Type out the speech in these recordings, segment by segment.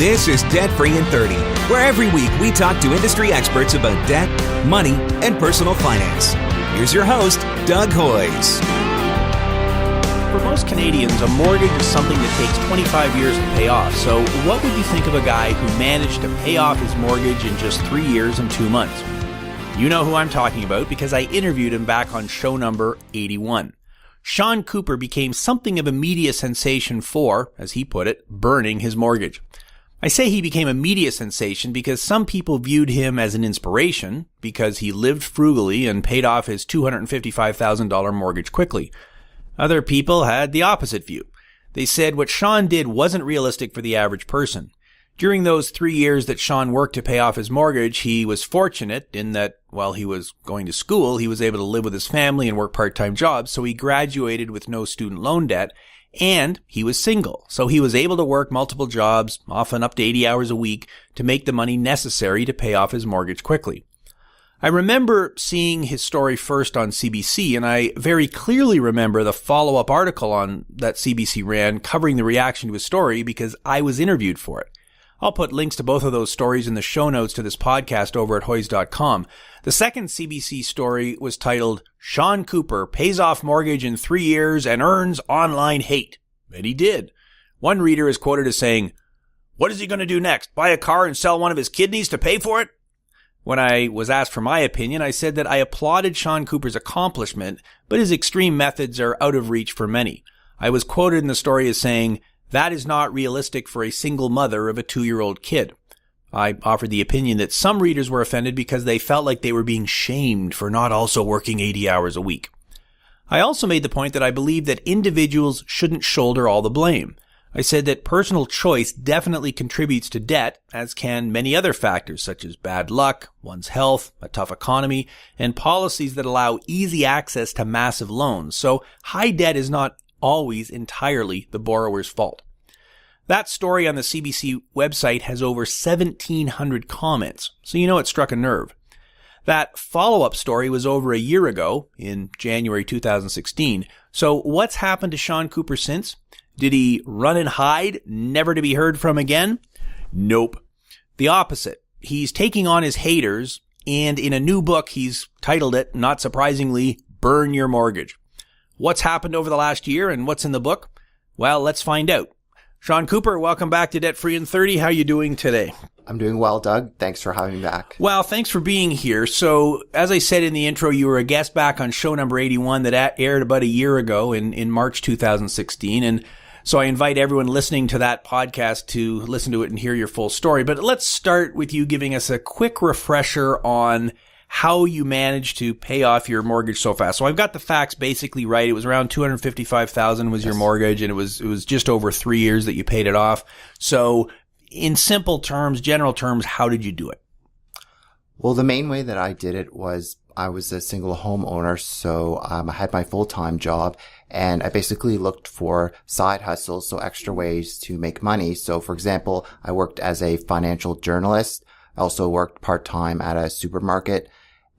This is Debt Free in 30, where every week we talk to industry experts about debt, money, and personal finance. Here's your host, Doug Hoyes. For most Canadians, a mortgage is something that takes 25 years to pay off. So what would you think of a guy who managed to pay off his mortgage in just 3 years and 2 months? You know who I'm talking about because I interviewed him back on show number 81. Sean Cooper became something of a media sensation for, as he put it, burning his mortgage. I say he became a media sensation because some people viewed him as an inspiration because he lived frugally and paid off his $255,000 mortgage quickly. Other people had the opposite view. They said what Sean did wasn't realistic for the average person. During those 3 years that Sean worked to pay off his mortgage, he was fortunate in that while he was going to school, he was able to live with his family and work part-time jobs, so he graduated with no student loan debt, and he was single, so he was able to work multiple jobs, often up to 80 hours a week, to make the money necessary to pay off his mortgage quickly. I remember seeing his story first on CBC, and I very clearly remember the follow-up article on that CBC ran covering the reaction to his story because I was interviewed for it. I'll put links to both of those stories in the show notes to this podcast over at hoyes.com. The second CBC story was titled, Sean Cooper Pays Off Mortgage in 3 Years and Earns Online Hate. And he did. One reader is quoted as saying, "What is he going to do next? Buy a car and sell one of his kidneys to pay for it?" When I was asked for my opinion, I said that I applauded Sean Cooper's accomplishment, but his extreme methods are out of reach for many. I was quoted in the story as saying, "That is not realistic for a single mother of a 2-year-old kid." I offered the opinion that some readers were offended because they felt like they were being shamed for not also working 80 hours a week. I also made the point that I believe that individuals shouldn't shoulder all the blame. I said that personal choice definitely contributes to debt, as can many other factors such as bad luck, one's health, a tough economy, and policies that allow easy access to massive loans. So high debt is not always entirely the borrower's fault. That story on the CBC website has over 1,700 comments, so you know it struck a nerve. That follow-up story was over a year ago, in January 2016. So what's happened to Sean Cooper since? Did he run and hide, never to be heard from again? Nope. The opposite. He's taking on his haters, and in a new book, he's titled it, not surprisingly, Burn Your Mortgage. What's happened over the last year and what's in the book? Well, let's find out. Sean Cooper, welcome back to Debt Free in 30. How are you doing today? I'm doing well, Doug. Thanks for having me back. Well, thanks for being here. So, as I said in the intro, you were a guest back on show number 81 that aired about a year ago in March 2016. And so I invite everyone listening to that podcast to listen to it and hear your full story. But let's start with you giving us a quick refresher on how you managed to pay off your mortgage so fast. So I've got the facts basically right. It was around $255,000 was your mortgage, and it was just over 3 years that you paid it off. So in simple terms, general terms, how did you do it? Well, the main way that I did it was I was a single homeowner, so I had my full-time job, and I basically looked for side hustles, so extra ways to make money. So, for example, I worked as a financial journalist. I also worked part-time at a supermarket,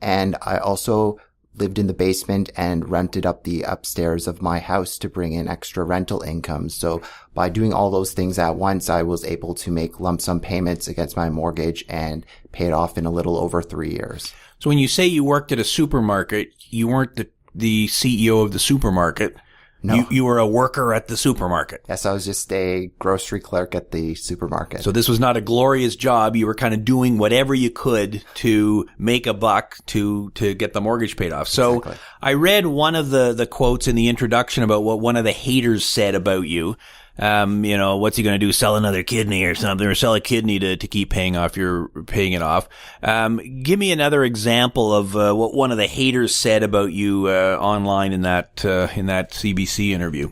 and I also lived in the basement and rented up the upstairs of my house to bring in extra rental income. So by doing all those things at once, I was able to make lump sum payments against my mortgage and pay it off in a little over 3 years. So when you say you worked at a supermarket, you weren't the CEO of the supermarket. No. You were a worker at the supermarket. Yes, I was just a grocery clerk at the supermarket. So this was not a glorious job. You were kind of doing whatever you could to make a buck to get the mortgage paid off. So Exactly. I read one of the quotes in the introduction about what one of the haters said about you. What's he going to do? Sell another kidney or something, or sell a kidney to keep paying it off. Give me another example of what one of the haters said about you online in that CBC interview.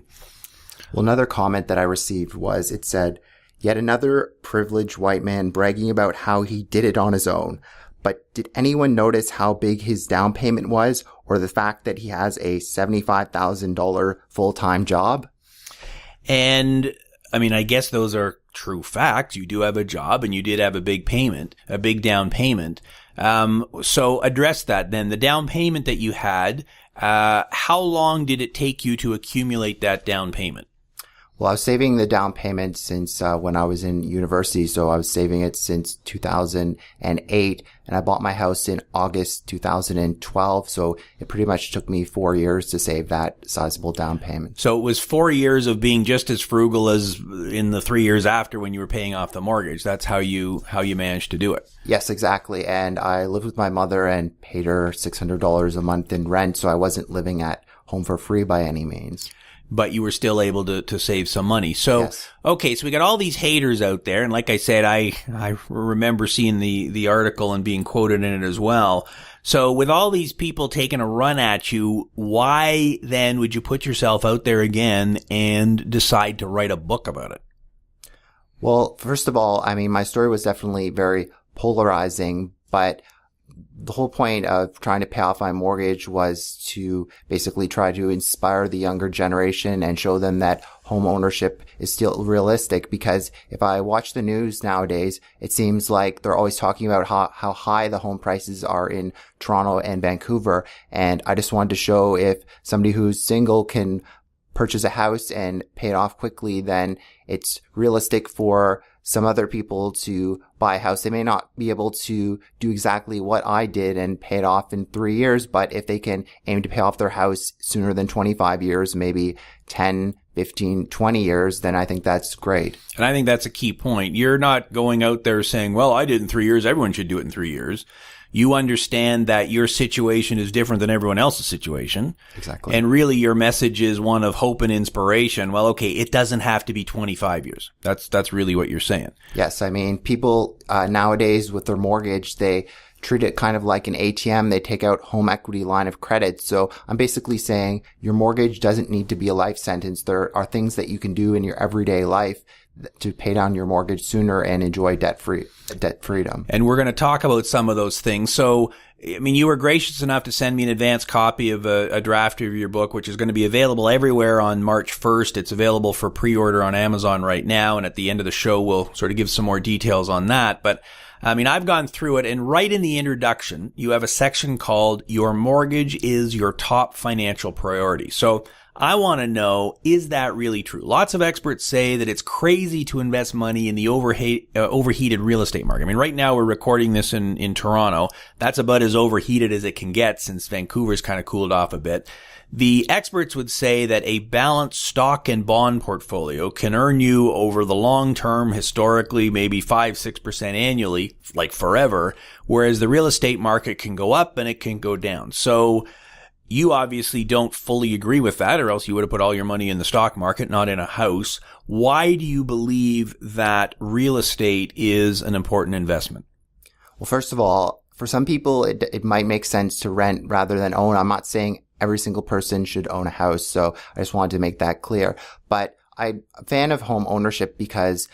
Well, another comment that I received was, it said, "Yet another privileged white man bragging about how he did it on his own. But did anyone notice how big his down payment was, or the fact that he has a $75,000 full-time job?" And I mean, I guess those are true facts. You do have a job and you did have a big down payment. So address that then. The down payment that you had, how long did it take you to accumulate that down payment? Well, I was saving the down payment since when I was in university. So I was saving it since 2008, and I bought my house in August 2012. So it pretty much took me 4 years to save that sizable down payment. So it was 4 years of being just as frugal as in the 3 years after when you were paying off the mortgage. That's how you managed to do it. Yes, exactly. And I lived with my mother and paid her $600 a month in rent. So I wasn't living at home for free by any means. But you were still able to save some money. So, yes. Okay, so we got all these haters out there. And like I said, I remember seeing the article and being quoted in it as well. So with all these people taking a run at you, why then would you put yourself out there again and decide to write a book about it? Well, first of all, I mean, my story was definitely very polarizing, but the whole point of trying to pay off my mortgage was to basically try to inspire the younger generation and show them that home ownership is still realistic. Because if I watch the news nowadays, it seems like they're always talking about how high the home prices are in Toronto and Vancouver. And I just wanted to show if somebody who's single can purchase a house and pay it off quickly, then it's realistic for some other people to buy a house. They may not be able to do exactly what I did and pay it off in 3 years, but if they can aim to pay off their house sooner than 25 years, maybe 10, 15, 20 years, then I think that's great. And I think that's a key point. You're not going out there saying, well, I did it in 3 years. Everyone should do it in 3 years. You understand that your situation is different than everyone else's situation. Exactly. And really your message is one of hope and inspiration. Well, okay, it doesn't have to be 25 years. That's really what you're saying. Yes. I mean, people nowadays with their mortgage, they treat it kind of like an ATM. They take out home equity line of credit. So I'm basically saying your mortgage doesn't need to be a life sentence. There are things that you can do in your everyday life to pay down your mortgage sooner and enjoy debt freedom. And we're going to talk about some of those things. So, I mean, you were gracious enough to send me an advance copy of a draft of your book, which is going to be available everywhere on March 1st. It's available for pre-order on Amazon right now. And at the end of the show, we'll sort of give some more details on that. But I mean, I've gone through it, and right in the introduction, you have a section called Your Mortgage is Your Top Financial Priority. So I want to know, is that really true? Lots of experts say that it's crazy to invest money in the overheated real estate market. I mean, right now we're recording this in Toronto. That's about as overheated as it can get since Vancouver's kind of cooled off a bit. The experts would say that a balanced stock and bond portfolio can earn you over the long term, historically, maybe 5-6% annually, like forever, whereas the real estate market can go up and it can go down. So you obviously don't fully agree with that, or else you would have put all your money in the stock market, not in a house. Why do you believe that real estate is an important investment? Well, first of all, for some people, it might make sense to rent rather than own. I'm not saying every single person should own a house, so I just wanted to make that clear. But I'm a fan of home ownership because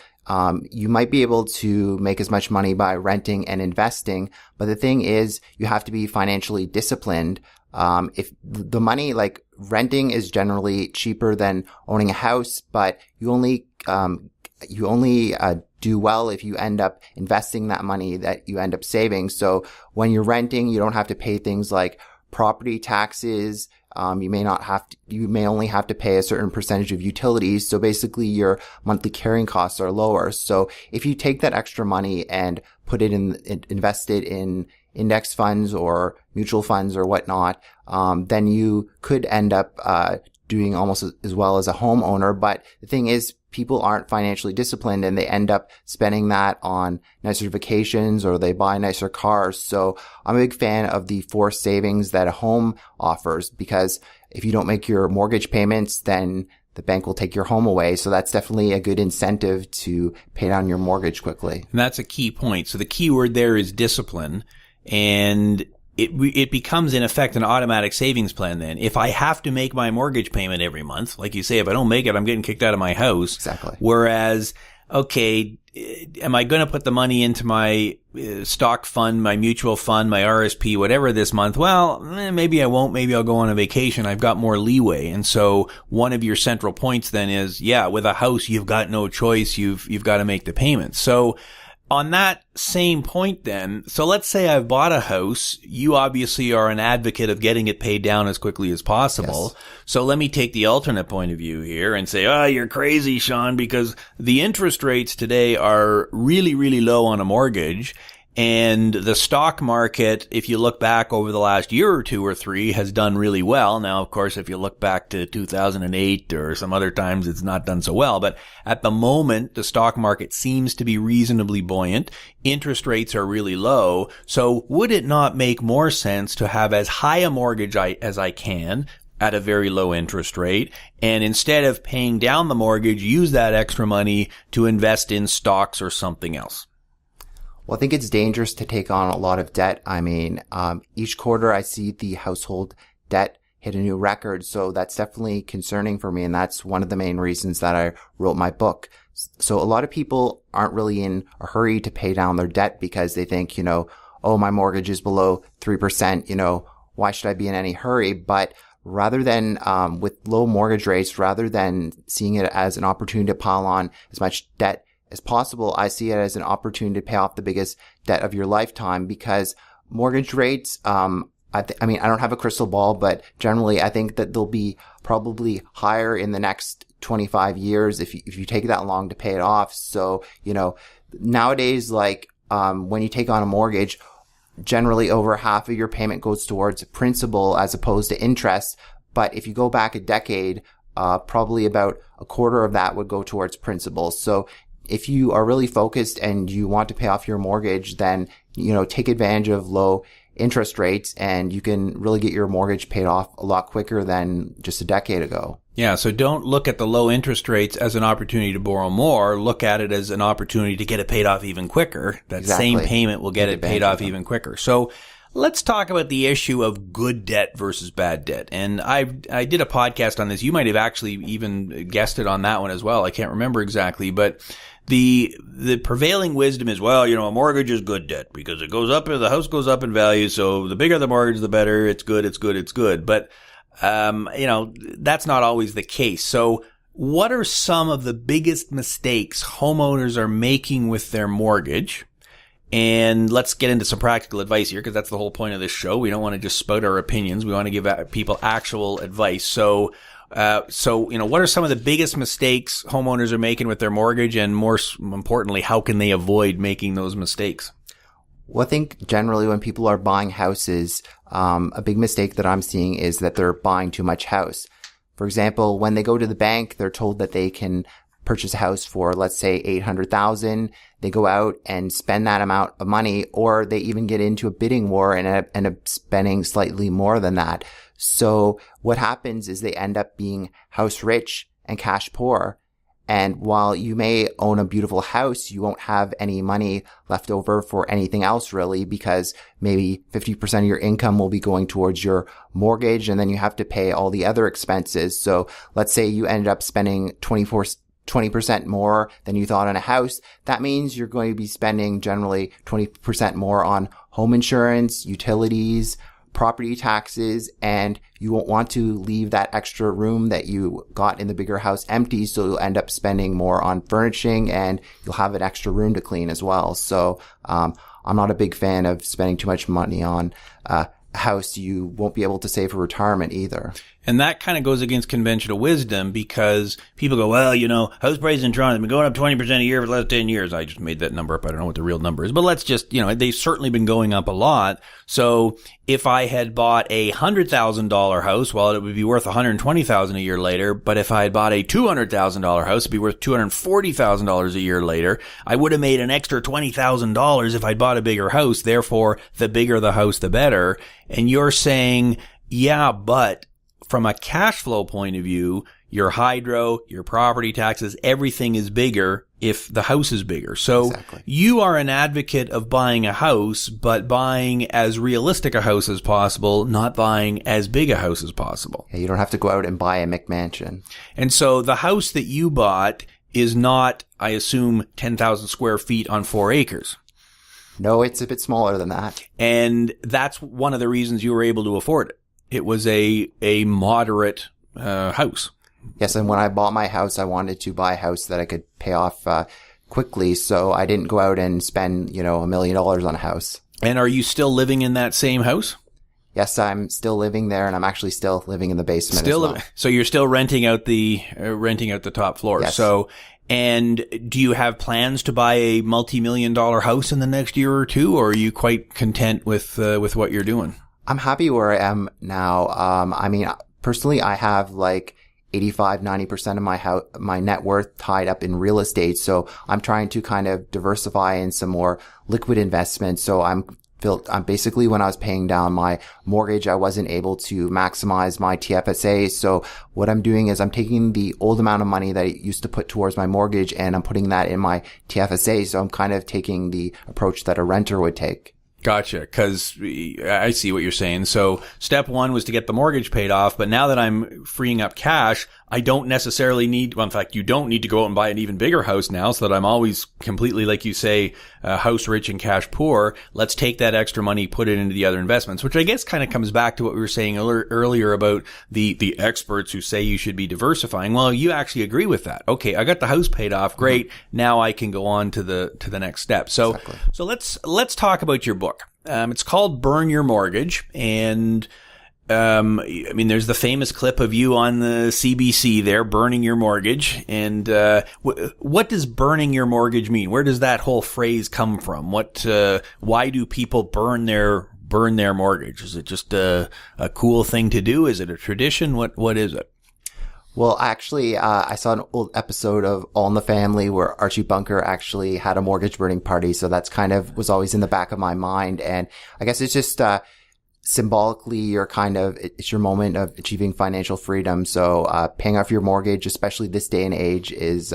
you might be able to make as much money by renting and investing, but the thing is, you have to be financially disciplined. If the money, like renting is generally cheaper than owning a house, but you only do well if you end up investing that money that you end up saving. So when you're renting, you don't have to pay things like property taxes. You may only have to pay a certain percentage of utilities. So basically your monthly carrying costs are lower. So if you take that extra money and invest it in index funds or mutual funds or whatnot, then you could end up doing almost as well as a homeowner. But the thing is, people aren't financially disciplined and they end up spending that on nicer vacations or they buy nicer cars. So I'm a big fan of the forced savings that a home offers, because if you don't make your mortgage payments, then the bank will take your home away. So that's definitely a good incentive to pay down your mortgage quickly. And that's a key point. So the key word there is discipline. And it becomes, in effect, an automatic savings plan then. If I have to make my mortgage payment every month, like you say, if I don't make it, I'm getting kicked out of my house. Exactly. Whereas, okay, am I going to put the money into my stock fund, my mutual fund, my RSP, whatever this month? Well, maybe I won't. Maybe I'll go on a vacation. I've got more leeway. And so one of your central points then is, yeah, with a house, you've got no choice. You've got to make the payments. So On that same point then, so let's say I've bought a house. You obviously are an advocate of getting it paid down as quickly as possible. Yes. So let me take the alternate point of view here and say, oh, you're crazy, Sean, because the interest rates today are really, really low on a mortgage. And the stock market, if you look back over the last year or two or three, has done really well. Now, of course, if you look back to 2008 or some other times, it's not done so well. But at the moment, the stock market seems to be reasonably buoyant. Interest rates are really low. So would it not make more sense to have as high a mortgage as I can at a very low interest rate, and instead of paying down the mortgage, use that extra money to invest in stocks or something else? Well, I think it's dangerous to take on a lot of debt. I mean, each quarter I see the household debt hit a new record. So that's definitely concerning for me. And that's one of the main reasons that I wrote my book. So a lot of people aren't really in a hurry to pay down their debt because they think, oh, my mortgage is below 3%. Why should I be in any hurry? But rather than, with low mortgage rates, rather than seeing it as an opportunity to pile on as much debt as possible, I see it as an opportunity to pay off the biggest debt of your lifetime, because mortgage rates, I don't have a crystal ball, but generally I think that they'll be probably higher in the next 25 years if you take that long to pay it off. So, nowadays, when you take on a mortgage, generally over half of your payment goes towards principal as opposed to interest. But if you go back a decade, probably about a quarter of that would go towards principal. So if you are really focused and you want to pay off your mortgage, then, take advantage of low interest rates and you can really get your mortgage paid off a lot quicker than just a decade ago. Yeah, so don't look at the low interest rates as an opportunity to borrow more. Look at it as an opportunity to get it paid off even quicker. That Exactly. same payment will get it paid off even quicker. So let's talk about the issue of good debt versus bad debt. And I did a podcast on this. You might have actually even guessed it on that one as well. I can't remember exactly, but the prevailing wisdom is, well, a mortgage is good debt because it goes up, the house goes up in value. So the bigger the mortgage, the better. It's good. It's good. It's good. But, that's not always the case. So what are some of the biggest mistakes homeowners are making with their mortgage? And let's get into some practical advice here, because that's the whole point of this show. We don't want to just spout our opinions. We want to give people actual advice. So what are some of the biggest mistakes homeowners are making with their mortgage, and more importantly, how can they avoid making those mistakes? Well, I think generally when people are buying houses, a big mistake that I'm seeing is that they're buying too much house. For example, when they go to the bank, they're told that they can purchase a house for, let's say, $800,000. They go out and spend that amount of money, or they even get into a bidding war and end up spending slightly more than that. So what happens is they end up being house rich and cash poor. And while you may own a beautiful house, you won't have any money left over for anything else really, because maybe 50% of your income will be going towards your mortgage, and then you have to pay all the other expenses. So let's say you ended up spending 20% more than you thought on a house. That means you're going to be spending generally 20% more on home insurance, utilities, property taxes, and you won't want to leave that extra room that you got in the bigger house empty, so you'll end up spending more on furnishing, and you'll have an extra room to clean as well. So I'm not a big fan of spending too much money on a house you won't be able to save for retirement either. And that kind of goes against conventional wisdom, because people go, well, house prices in Toronto have been going up 20% a year for the last 10 years. I just made that number up. I don't know what the real number is, but let's just, they've certainly been going up a lot. So if I had bought a $100,000 house, well, it would be worth $120,000 a year later. But if I had bought a $200,000 house, it'd be worth $240,000 a year later. I would have made an extra $20,000 if I'd bought a bigger house. Therefore, the bigger the house, the better. And you're saying, yeah, but from a cash flow point of view, your hydro, your property taxes, everything is bigger if the house is bigger. So Exactly. You are an advocate of buying a house, but buying as realistic a house as possible, not buying as big a house as possible. Yeah, you don't have to go out and buy a McMansion. And so the house that you bought is not, I assume, 10,000 square feet on 4 acres. No, it's a bit smaller than that. And that's one of the reasons you were able to afford it. It was a moderate house. Yes, and when I bought my house, I wanted to buy a house that I could pay off quickly. So I didn't go out and spend, $1 million on a house. And are you still living in that same house? Yes, I'm still living there, and I'm actually still living in the basement as well. So you're still renting out the top floor. Yes. So, and do you have plans to buy a multi-million-dollar house in the next year or two, or are you quite content with what you're doing? I'm happy where I am now. Personally, I have like 85-90% of my net worth tied up in real estate. So I'm trying to kind of diversify in some more liquid investments. So I'm basically, when I was paying down my mortgage, I wasn't able to maximize my TFSA. So what I'm doing is I'm taking the old amount of money that I used to put towards my mortgage and I'm putting that in my TFSA. So I'm kind of taking the approach that a renter would take. Gotcha. Because I see what you're saying. So step one was to get the mortgage paid off. But now that I'm freeing up cash, I don't necessarily in fact, you don't need to go out and buy an even bigger house now so that I'm always completely, like you say, house rich and cash poor. Let's take that extra money, put it into the other investments, which I guess kind of comes back to what we were saying earlier about the experts who say you should be diversifying. Well, you actually agree with that. Okay, I got the house paid off. Great. Now I can go on to the next step. So, Exactly. So let's talk about your book. It's called Burn Your Mortgage, and there's the famous clip of you on the CBC there, burning your mortgage. And what does burning your mortgage mean? Where does that whole phrase come from? Why do people burn their mortgage? Is it just a cool thing to do? Is it a tradition? What is it? Well, actually, I saw an old episode of All in the Family where Archie Bunker actually had a mortgage burning party. So that's kind of was always in the back of my mind. And I guess it's just, symbolically, it's your moment of achieving financial freedom. So, paying off your mortgage, especially this day and age, is,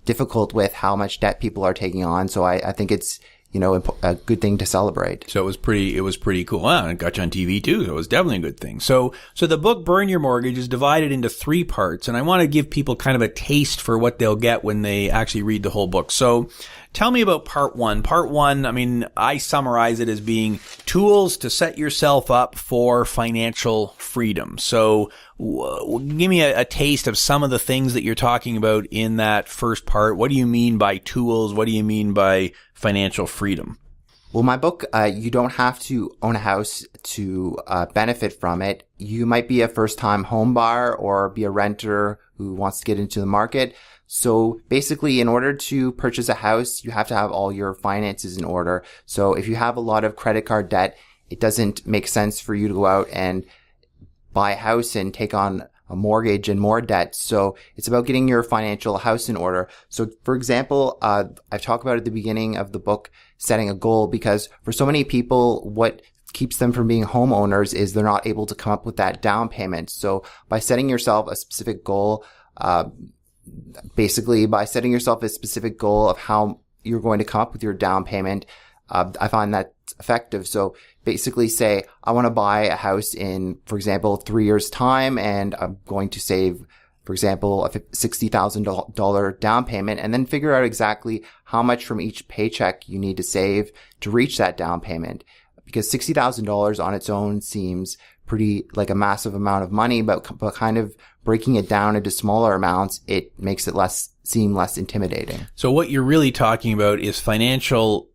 difficult with how much debt people are taking on. So I think it's, a good thing to celebrate. So it was pretty cool. Wow, and it got you on TV too. So it was definitely a good thing. So the book Burn Your Mortgage is divided into 3 parts, and I want to give people kind of a taste for what they'll get when they actually read the whole book. So tell me about part 1. Part 1, I summarize it as being tools to set yourself up for financial freedom. So give me a taste of some of the things that you're talking about in that first part. What do you mean by tools? What do you mean by financial freedom? Well, my book, you don't have to own a house to benefit from it. You might be a first-time home buyer or be a renter who wants to get into the market. So basically, in order to purchase a house, you have to have all your finances in order. So if you have a lot of credit card debt, it doesn't make sense for you to go out and buy a house and take on a mortgage and more debt. So it's about getting your financial house in order. So for example, I've talked about at the beginning of the book, setting a goal, because for so many people, what keeps them from being homeowners is they're not able to come up with that down payment. So by setting yourself a specific goal, by setting yourself a specific goal of how you're going to come up with your down payment, I find that effective. So basically say, I want to buy a house in, for example, 3 years time, and I'm going to save, for example, a $60,000 down payment, and then figure out exactly how much from each paycheck you need to save to reach that down payment. Because $60,000 on its own seems pretty like a massive amount of money, but kind of breaking it down into smaller amounts, it makes it seem less intimidating. So what you're really talking about is financial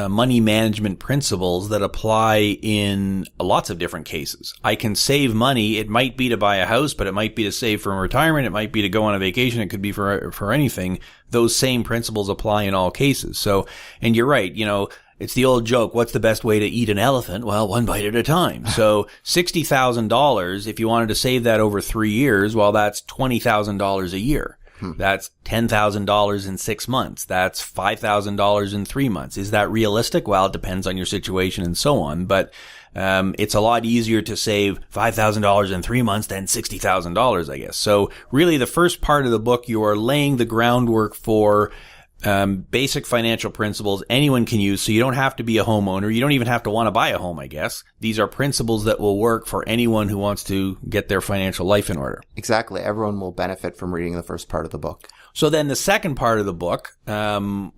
money management principles that apply in lots of different cases. I can save money. It might be to buy a house, but it might be to save for retirement. It might be to go on a vacation. It could be for anything. Those same principles apply in all cases. So, and you're right, it's the old joke, what's the best way to eat an elephant? Well, one bite at a time. So $60,000, if you wanted to save that over 3 years, well, that's $20,000 a year. That's $10,000 in 6 months. That's $5,000 in 3 months. Is that realistic? Well, it depends on your situation and so on. But it's a lot easier to save $5,000 in 3 months than $60,000, I guess. So really, the first part of the book, you are laying the groundwork for basic financial principles anyone can use. So you don't have to be a homeowner. You don't even have to want to buy a home, I guess. These are principles that will work for anyone who wants to get their financial life in order. Exactly. Everyone will benefit from reading the first part of the book. So then the second part of the book,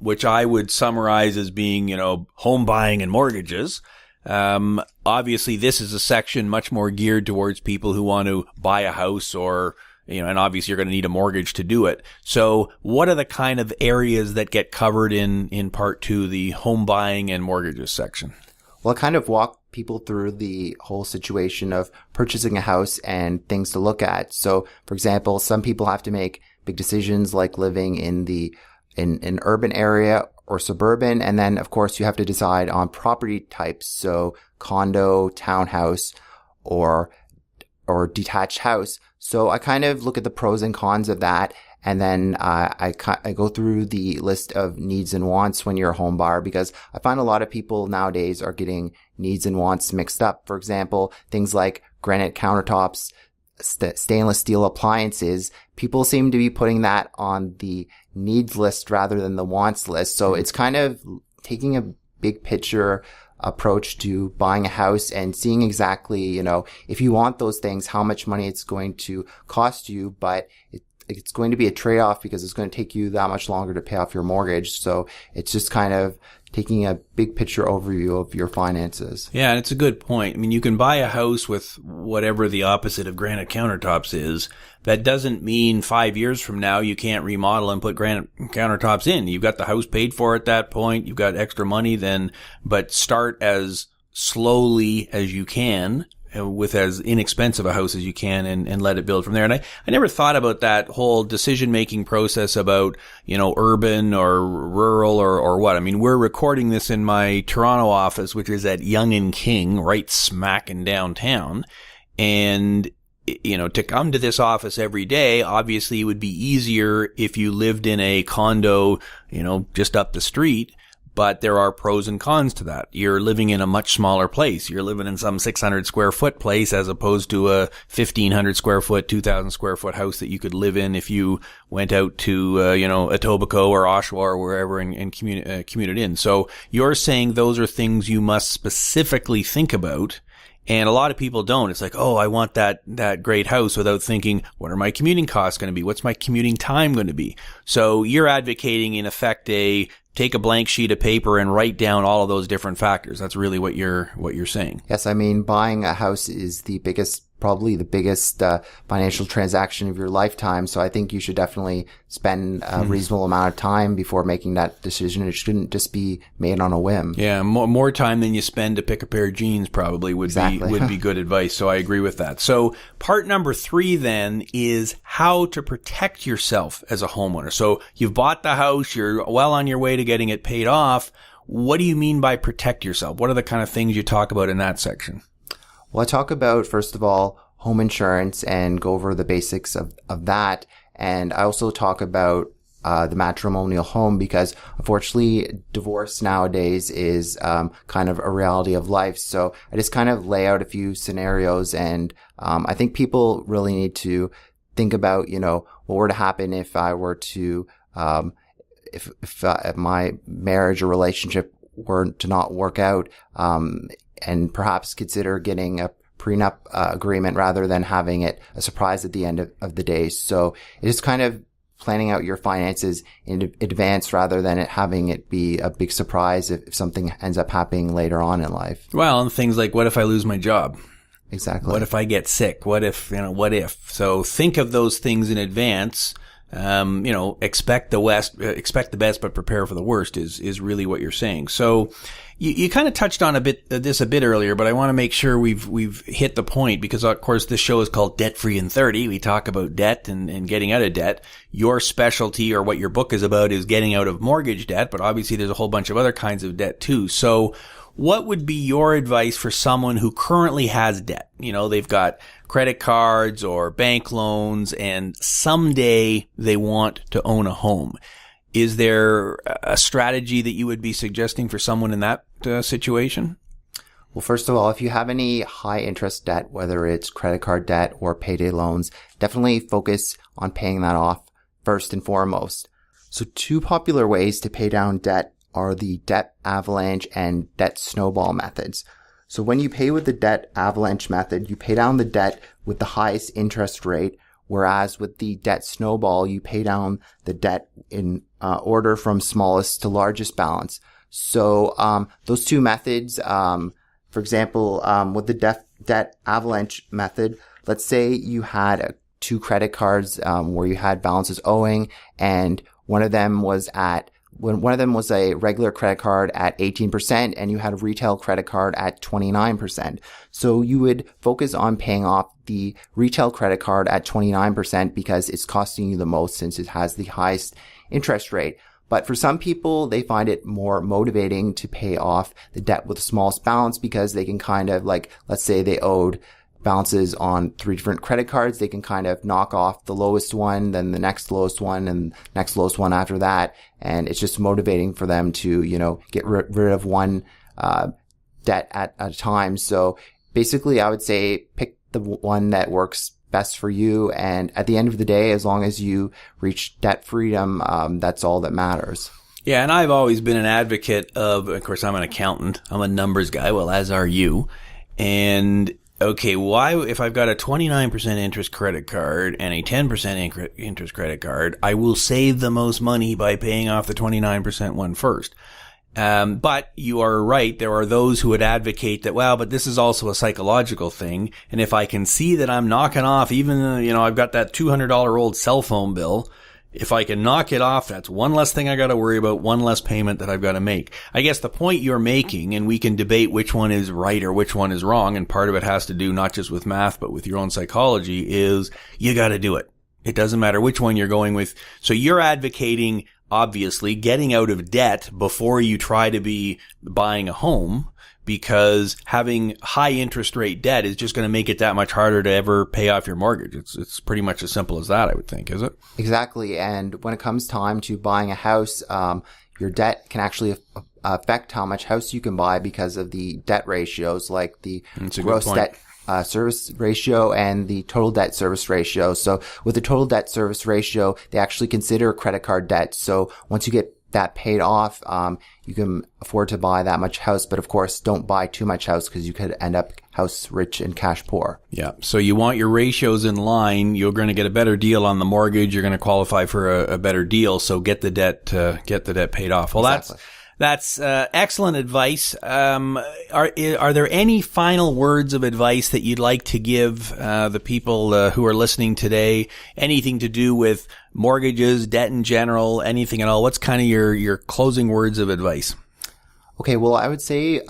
which I would summarize as being, home buying and mortgages. Obviously this is a section much more geared towards people who want to buy a house or and obviously you're going to need a mortgage to do it. So what are the kind of areas that get covered in part 2, the home buying and mortgages section? Well, I kind of walk people through the whole situation of purchasing a house and things to look at. So, for example, some people have to make big decisions like living in an urban area or suburban. And then, of course, you have to decide on property types. So condo, townhouse, or detached house. So I kind of look at the pros and cons of that. And then I go through the list of needs and wants when you're a home buyer, because I find a lot of people nowadays are getting needs and wants mixed up. For example, things like granite countertops, stainless steel appliances. People seem to be putting that on the needs list rather than the wants list. So it's kind of taking a big picture approach to buying a house and seeing exactly, if you want those things, how much money it's going to cost you, but it's going to be a trade-off because it's going to take you that much longer to pay off your mortgage. So it's just kind of taking a big picture overview of your finances. Yeah, and it's a good point. I mean, you can buy a house with whatever the opposite of granite countertops is. That doesn't mean 5 years from now you can't remodel and put granite countertops in. You've got the house paid for at that point. You've got extra money then, but start as slowly as you can with as inexpensive a house as you can and let it build from there. And I never thought about that whole decision-making process about, urban or rural or what. I mean, we're recording this in my Toronto office, which is at Yonge and King, right smack in downtown. And, to come to this office every day, obviously it would be easier if you lived in a condo, just up the street. But there are pros and cons to that. You're living in a much smaller place. You're living in some 600 square foot place as opposed to a 1,500 square foot, 2,000 square foot house that you could live in if you went out to, Etobicoke or Oshawa or wherever and commuted in. So you're saying those are things you must specifically think about. And a lot of people don't. It's like, oh, I want that great house without thinking, what are my commuting costs going to be? What's my commuting time going to be? So you're advocating, in effect, take a blank sheet of paper and write down all of those different factors. That's really what you're saying. Yes, I mean, buying a house is probably the biggest financial transaction of your lifetime. So I think you should definitely spend a reasonable amount of time before making that decision. It shouldn't just be made on a whim. Yeah, more time than you spend to pick a pair of jeans probably would be good advice. So I agree with that. So part number 3 then is how to protect yourself as a homeowner. So you've bought the house, you're well on your way to getting it paid off. What do you mean by protect yourself? What are the kind of things you talk about in that section? Well, I talk about, first of all, home insurance and go over the basics of that. And I also talk about the matrimonial home because, unfortunately, divorce nowadays is kind of a reality of life. So I just kind of lay out a few scenarios. And I think people really need to think about, what were to happen if I were to, if my marriage or relationship were to not work out, and perhaps consider getting a prenup agreement rather than having it a surprise at the end of the day. So it is kind of planning out your finances in advance rather than having it be a big surprise if something ends up happening later on in life. Well, and things like, what if I lose my job? Exactly. What if I get sick? What if? So think of those things in advance. Expect the best, but prepare for the worst is really what you're saying. So you kind of touched on a bit earlier, but I want to make sure we've hit the point because of course this show is called Debt Free in 30. We talk about debt and getting out of debt. Your specialty or what your book is about is getting out of mortgage debt, but obviously there's a whole bunch of other kinds of debt too. So what would be your advice for someone who currently has debt? They've got credit cards or bank loans and someday they want to own a home. Is there a strategy that you would be suggesting for someone in that situation? Well, first of all, if you have any high interest debt, whether it's credit card debt or payday loans, definitely focus on paying that off first and foremost. So 2 popular ways to pay down debt are the debt avalanche and debt snowball methods. So when you pay with the debt avalanche method, you pay down the debt with the highest interest rate, whereas with the debt snowball, you pay down the debt in order from smallest to largest balance. So those 2 methods, for example, with the debt avalanche method, let's say you had two credit cards where you had balances owing, and one of them was a regular credit card at 18% and you had a retail credit card at 29%. So you would focus on paying off the retail credit card at 29% because it's costing you the most since it has the highest interest rate. But for some people, they find it more motivating to pay off the debt with the smallest balance because they can kind of let's say they owed balances on 3 different credit cards. They can kind of knock off the lowest one, then the next lowest one, and next lowest one after that. And it's just motivating for them to, get rid of one debt at a time. So basically, I would say pick the one that works best for you. And at the end of the day, as long as you reach debt freedom, that's all that matters. Yeah, and I've always been an advocate of course, I'm an accountant. I'm a numbers guy. Well, as are you. And okay, why, if I've got a 29% interest credit card and a 10% interest credit card, I will save the most money by paying off the 29% one first. But you are right. There are those who would advocate that, well, but this is also a psychological thing. And if I can see that I'm knocking off even, I've got that $200 old cell phone bill. If I can knock it off, that's one less thing I got to worry about, one less payment that I've got to make. I guess the point you're making, and we can debate which one is right or which one is wrong, and part of it has to do not just with math, but with your own psychology, is you got to do it. It doesn't matter which one you're going with. So you're advocating, obviously, getting out of debt before you try to be buying a home, because having high interest rate debt is just going to make it that much harder to ever pay off your mortgage. It's pretty much as simple as that, I would think, is it? Exactly. And when it comes time to buying a house, your debt can actually affect how much house you can buy because of the debt ratios, like the gross debt service ratio and the total debt service ratio. So with the total debt service ratio, they actually consider credit card debt. So once you get that paid off, you can afford to buy that much house. But of course, don't buy too much house because you could end up house rich and cash poor. Yeah. So you want your ratios in line. You're going to get a better deal on the mortgage. You're going to qualify for a better deal. So get the debt paid off. Well, exactly. That's excellent advice. Are there any final words of advice that you'd like to give the people who are listening today? Anything to do with mortgages, debt in general, anything at all? What's kind of your closing words of advice? Okay, well, I would say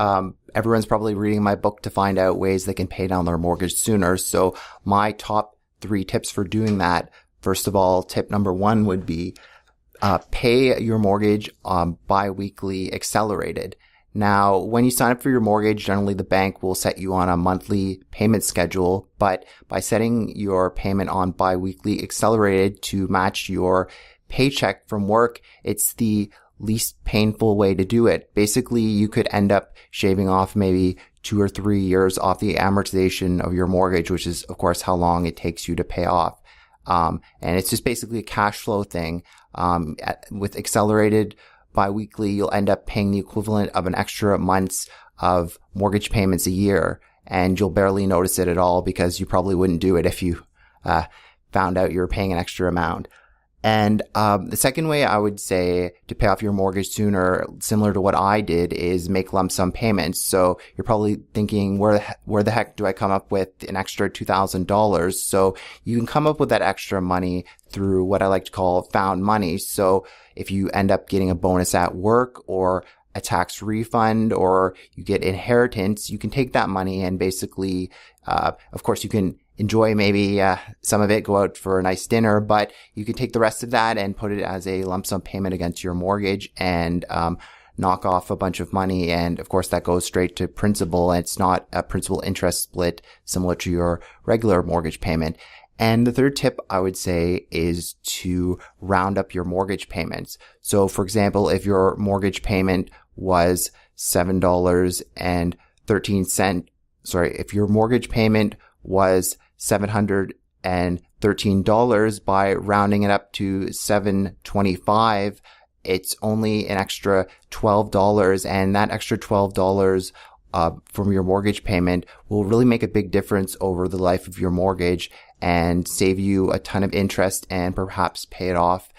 everyone's probably reading my book to find out ways they can pay down their mortgage sooner. So my top 3 tips for doing that. First of all, tip number 1 would be pay your mortgage bi-weekly accelerated. Now, when you sign up for your mortgage, generally the bank will set you on a monthly payment schedule, but by setting your payment on bi-weekly accelerated to match your paycheck from work, it's the least painful way to do it. Basically, you could end up shaving off maybe 2 or 3 years off the amortization of your mortgage, which is, of course, how long it takes you to pay off. And it's just basically a cash flow thing. With accelerated biweekly, you'll end up paying the equivalent of an extra month's of mortgage payments a year, and you'll barely notice it at all because you probably wouldn't do it if you found out you were paying an extra amount. And the second way I would say to pay off your mortgage sooner, similar to what I did, is make lump sum payments. So you're probably thinking, where the heck do I come up with an extra $2,000? So you can come up with that extra money through what I like to call found money. So if you end up getting a bonus at work or a tax refund or you get inheritance, you can take that money and basically, of course, you can enjoy maybe some of it, go out for a nice dinner, but you can take the rest of that and put it as a lump sum payment against your mortgage and knock off a bunch of money. And of course, that goes straight to principal. And it's not a principal interest split similar to your regular mortgage payment. And the third tip I would say is to round up your mortgage payments. So for example, if your mortgage payment was if your mortgage payment was $713, by rounding it up to $725, it's only an extra $12, and that extra $12 from your mortgage payment will really make a big difference over the life of your mortgage and save you a ton of interest and perhaps pay it off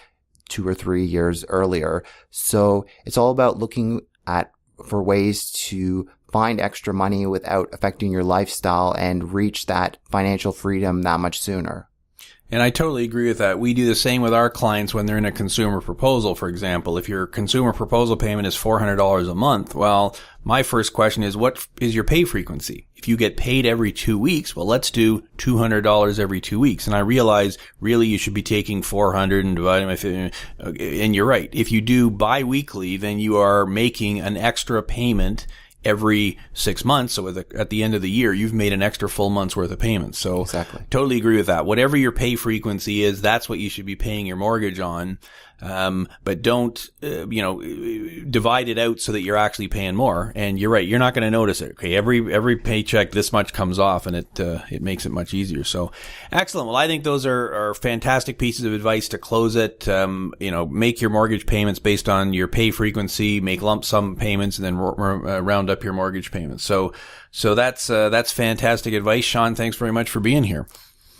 2 or 3 years earlier. So it's all about looking for ways to find extra money without affecting your lifestyle and reach that financial freedom that much sooner. And I totally agree with that. We do the same with our clients when they're in a consumer proposal, for example. If your consumer proposal payment is $400 a month, well, my first question is, what is your pay frequency? If you get paid every 2 weeks, well, let's do $200 every 2 weeks. And I realize really you should be taking 400 and dividing by 50. And you're right. If you do biweekly, then you are making an extra payment every 6 months. So at the end of the year, you've made an extra full month's worth of payments. So exactly. Totally agree with that. Whatever your pay frequency is, that's what you should be paying your mortgage on. But don't, divide it out so that you're actually paying more. And you're right. You're not going to notice it. Okay. Every paycheck, this much comes off, and it makes it much easier. So excellent. Well, I think those are fantastic pieces of advice to close it. Make your mortgage payments based on your pay frequency, make lump sum payments, and then round up your mortgage payments. So that's fantastic advice. Sean, thanks very much for being here.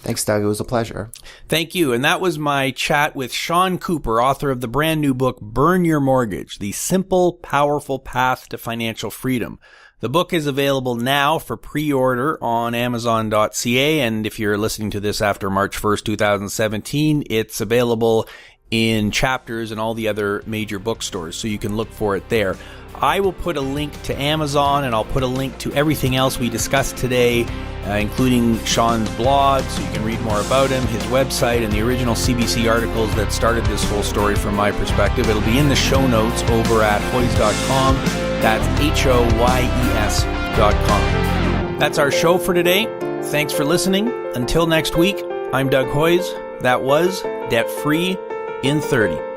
Thanks, Doug. It was a pleasure. Thank you. And that was my chat with Sean Cooper, author of the brand new book, Burn Your Mortgage, The Simple, Powerful Path to Financial Freedom. The book is available now for pre-order on Amazon.ca. And if you're listening to this after March 1st, 2017, it's available in Chapters and all the other major bookstores. So you can look for it there. I will put a link to Amazon, and I'll put a link to everything else we discussed today, including Sean's blog, so you can read more about him, his website, and the original CBC articles that started this whole story from my perspective. It'll be in the show notes over at hoyes.com. That's HOYES.com. That's our show for today. Thanks for listening. Until next week, I'm Doug Hoyes. That was Debt Free in 30.